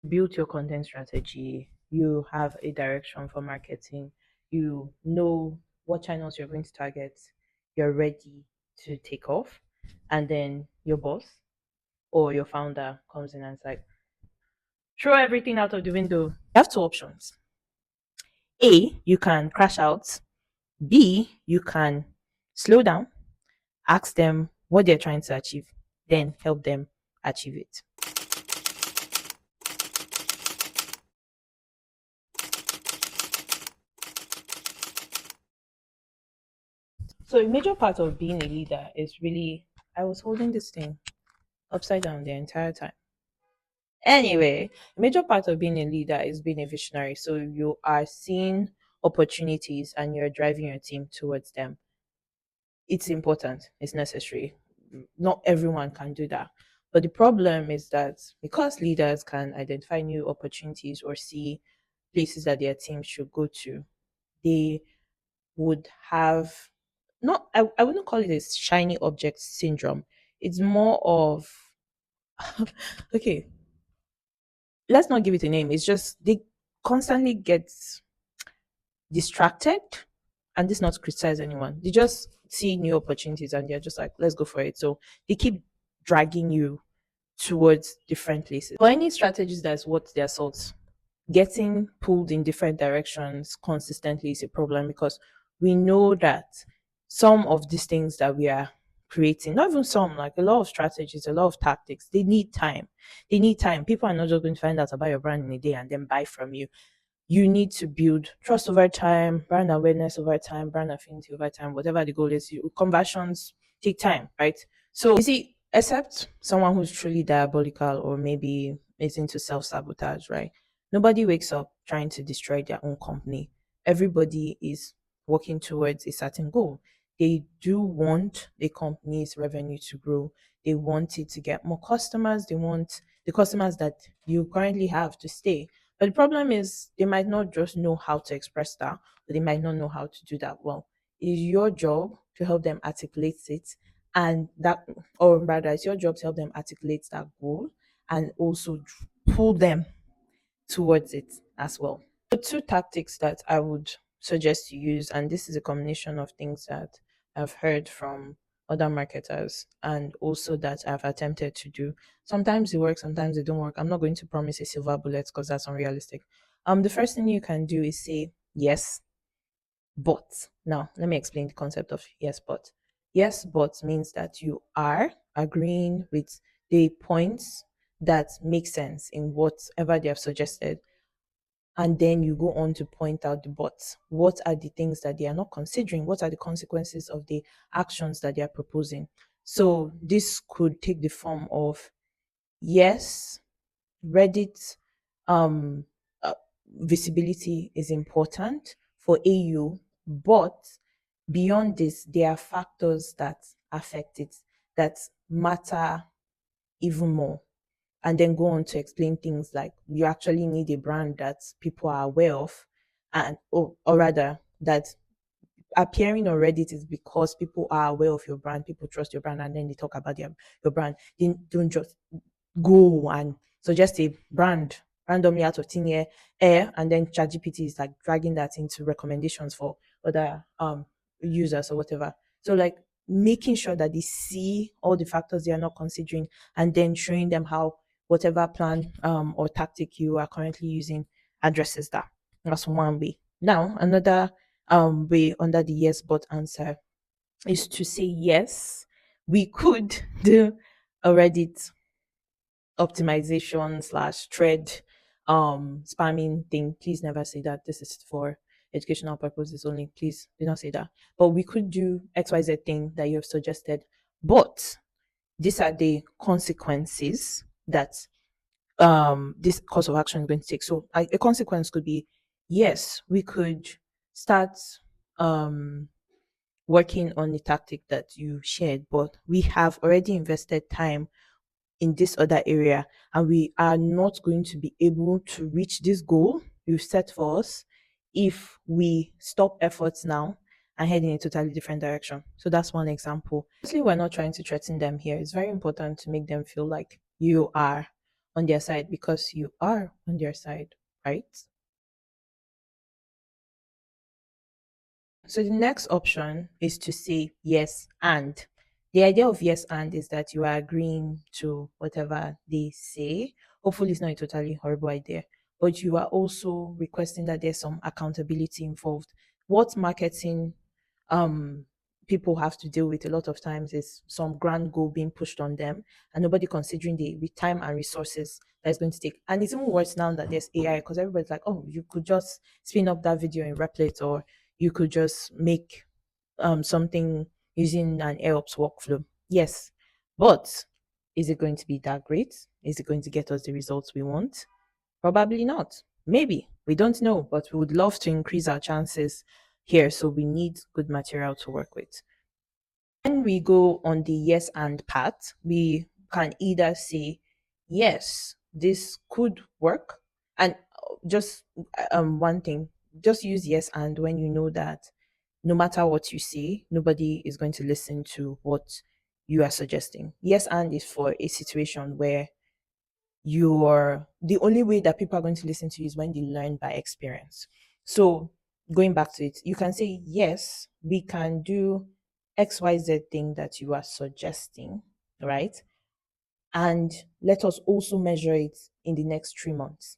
build your content strategy, you have a direction for marketing, you know what channels you're going to target, you're ready to take off, and then your boss or your founder comes in and it's like, throw everything out of the window. You have two options. A, you can crash out. B, you can slow down, ask them what they're trying to achieve, then help them achieve it. So a major part of being a leader is really, I was holding this thing upside down the entire time. Anyway, a major part of being a leader is being a visionary. So you are seeing opportunities and you're driving your team towards them. It's important, it's necessary. Not everyone can do that. But the problem is that because leaders can identify new opportunities or see places that their team should go to, they would have not, I wouldn't call it a shiny object syndrome. It's more of okay, let's not give it a name. It's just they constantly get distracted, and this not to criticize anyone. They just see new opportunities and they're just like, let's go for it. So they keep dragging you towards different places. For any strategies that's worth their salt, getting pulled in different directions consistently is a problem because we know that some of these things that we are creating, not even some, like a lot of strategies, a lot of tactics, they need time. They need time. People are not just going to find out about your brand in a day and then buy from you. You need to build trust over time, brand awareness over time, brand affinity over time, whatever the goal is. You conversions take time, right? So you see, except someone who's truly diabolical or maybe is into self-sabotage, right? Nobody wakes up trying to destroy their own company. Everybody is working towards a certain goal. They do want the company's revenue to grow. They want it to get more customers. They want the customers that you currently have to stay. But the problem is they might not just know how to express that, or they might not know how to do that well. It is your job to help them articulate it, and that, or rather, it's your job to help them articulate that goal and also pull them towards it as well. The two tactics that I would suggest you use, and this is a combination of things that I've heard from other marketers and also that I've attempted to do. Sometimes it works, sometimes it don't work. I'm not going to promise a silver bullet because that's unrealistic. The first thing you can do is say yes, but. Now, let me explain the concept of yes, but. Yes, but means that you are agreeing with the points that make sense in whatever they have suggested, and then you go on to point out the buts. What are the things that they are not considering? What are the consequences of the actions that they are proposing? So this could take the form of yes, Reddit um uh, visibility is important for AU, but beyond this, there are factors that affect it that matter even more, and then go on to explain things like you actually need a brand that people are aware of, and or rather that appearing on Reddit is because people are aware of your brand, people trust your brand, and then they talk about your brand. They don't just go and suggest a brand randomly out of thin air, and then ChatGPT is like dragging that into recommendations for other users or whatever. So like making sure that they see all the factors they are not considering, and then showing them how whatever plan or tactic you are currently using addresses that. That's one way. Now another way under the yes but answer is to say yes, we could do a Reddit optimization slash thread spamming thing. Please never say that. This is for educational purposes only. Please do not say that. But we could do XYZ thing that you have suggested, but these are the consequences that this course of action is going to take. So a consequence could be yes, we could start um working on the tactic that you shared, but we have already invested time in this other area, and we are not going to be able to reach this goal you set for us if we stop efforts now and head in a totally different direction. So that's one example. Obviously, we're not trying to threaten them here. It's very important to make them feel like you are on their side because you are on their side, right? So the next option is to say yes and. The idea of yes and is that you are agreeing to whatever they say. Hopefully, it's not a totally horrible idea, but you are also requesting that there's some accountability involved. What marketing um people have to deal with a lot of times is some grand goal being pushed on them and nobody considering the time and resources that it's going to take. And it's even worse now that there's AI because everybody's like, oh, you could just spin up that video in Replit, or you could just make something using an AirOps workflow. Yes, but is it going to be that great? Is it going to get us the results we want? Probably not. Maybe. We don't know, but we would love to increase our chances here. So we need good material to work with. When we go on the yes and part, we can either say, yes, this could work. And just one thing, just use yes and when you know that no matter what you say, nobody is going to listen to what you are suggesting. Yes and is for a situation where you're the only way that people are going to listen to you is when they learn by experience. So going back to it, you can say, yes, we can do XYZ thing that you are suggesting, right? And let us also measure it in the next 3 months.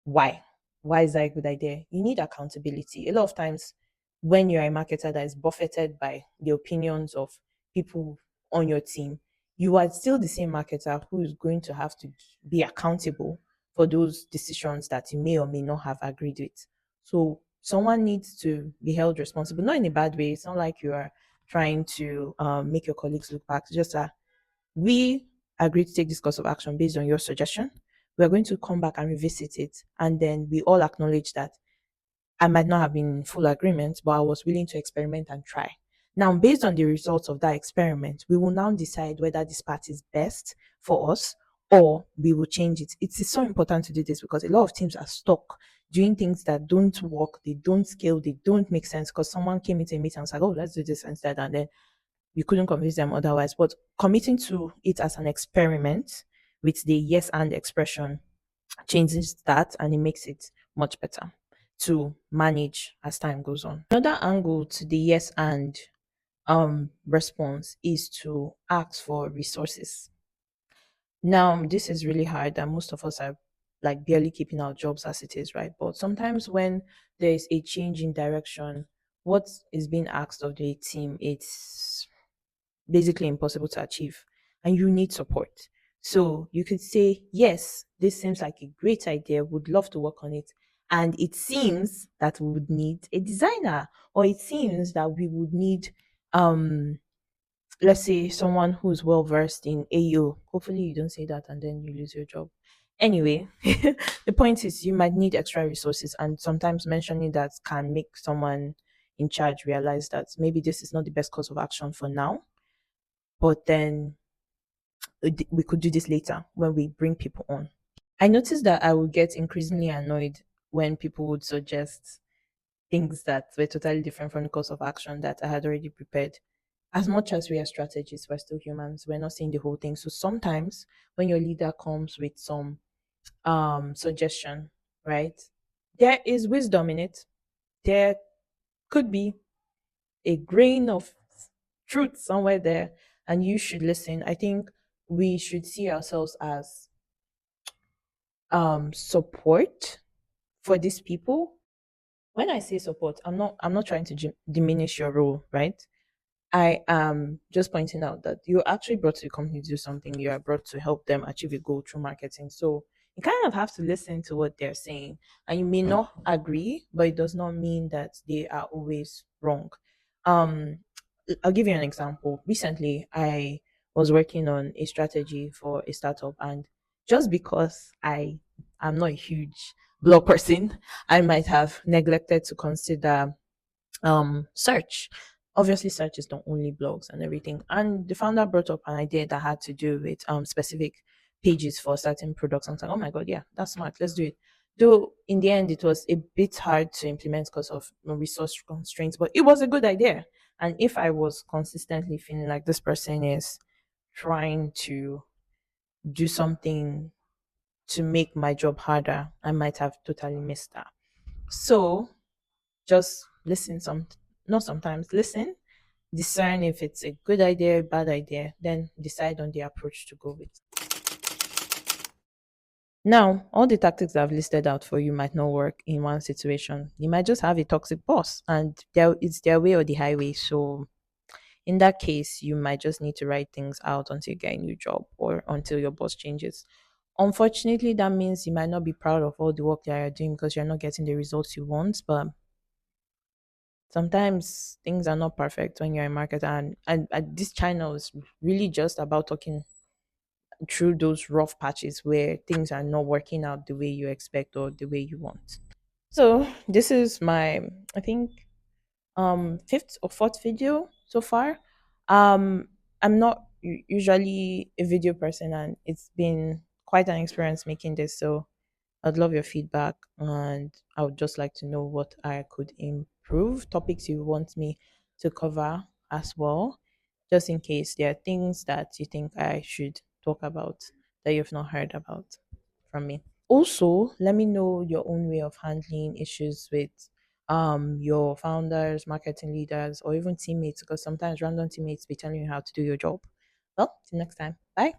Why? Why is that a good idea? You need accountability. A lot of times, when you're a marketer that is buffeted by the opinions of people on your team, you are still the same marketer who is going to have to be accountable for those decisions that you may or may not have agreed with. So, someone needs to be held responsible, not in a bad way. It's not like you are trying to make your colleagues look back. It's just that we agreed to take this course of action based on your suggestion. We're going to come back and revisit it. And then we all acknowledge that I might not have been in full agreement, but I was willing to experiment and try. Now, based on the results of that experiment, we will now decide whether this part is best for us or we will change it. It is so important to do this because a lot of teams are stuck doing things that don't work, they don't scale, they don't make sense because someone came into a meeting and was like, oh, let's do this instead. And then you couldn't convince them otherwise. But committing to it as an experiment with the yes and expression changes that and it makes it much better to manage as time goes on. Another angle to the yes and response is to ask for resources. Now, this is really hard, and most of us are like barely keeping our jobs as it is, right? But sometimes when there is a change in direction, what is being asked of the team, it's basically impossible to achieve and you need support. So you could say, yes, this seems like a great idea, would love to work on it. And it seems that we would need a designer, or it seems that we would need um let's say someone who's well versed in AO. Hopefully you don't say that and then you lose your job. Anyway, the point is you might need extra resources, and sometimes mentioning that can make someone in charge realize that maybe this is not the best course of action for now, but then we could do this later when we bring people on. I noticed that I would get increasingly annoyed when people would suggest things that were totally different from the course of action that I had already prepared. As much as we are strategists, we're still humans. We're not seeing the whole thing. So sometimes when your leader comes with some suggestion, right? There is wisdom in it. There could be a grain of truth somewhere there, and you should listen. I think we should see ourselves as support for these people. When I say support, I'm not trying to diminish your role, right? I am just pointing out that you're actually brought to the company to do something. You are brought to help them achieve a goal through marketing. So you kind of have to listen to what they're saying. And you may not agree, but it does not mean that they are always wrong. Um, I'll give you an example. Recently, I was working on a strategy for a startup, and just because I am not a huge blog person, I might have neglected to consider search. Obviously search is not only blogs and everything, and the founder brought up an idea that had to do with specific pages for certain products. I was like, oh my god, yeah, that's smart, let's do it. Though in the end it was a bit hard to implement because of resource constraints, but it was a good idea. And if I was consistently feeling like this person is trying to do something to make my job harder, I might have totally missed that. So just listen not sometimes, listen, discern if it's a good idea, a bad idea, then decide on the approach to go with. Now, all the tactics I've listed out for you might not work in one situation. You might just have a toxic boss and it's their way or the highway. So in that case, you might just need to write things out until you get a new job or until your boss changes. Unfortunately, that means you might not be proud of all the work that you're doing because you're not getting the results you want. But sometimes things are not perfect when you're a marketer, and this channel is really just about talking through those rough patches where things are not working out the way you expect or the way you want. So this is my, I think, fifth or fourth video so far. I'm not usually a video person, and it's been quite an experience making this. So I'd love your feedback, and I would just like to know what I could improve, topics you want me to cover as well, just in case there are things that you think I should talk about that you've not heard about from me. Also, let me know your own way of handling issues with your founders, marketing leaders, or even teammates, because sometimes random teammates be telling you how to do your job. Well, till next time. Bye.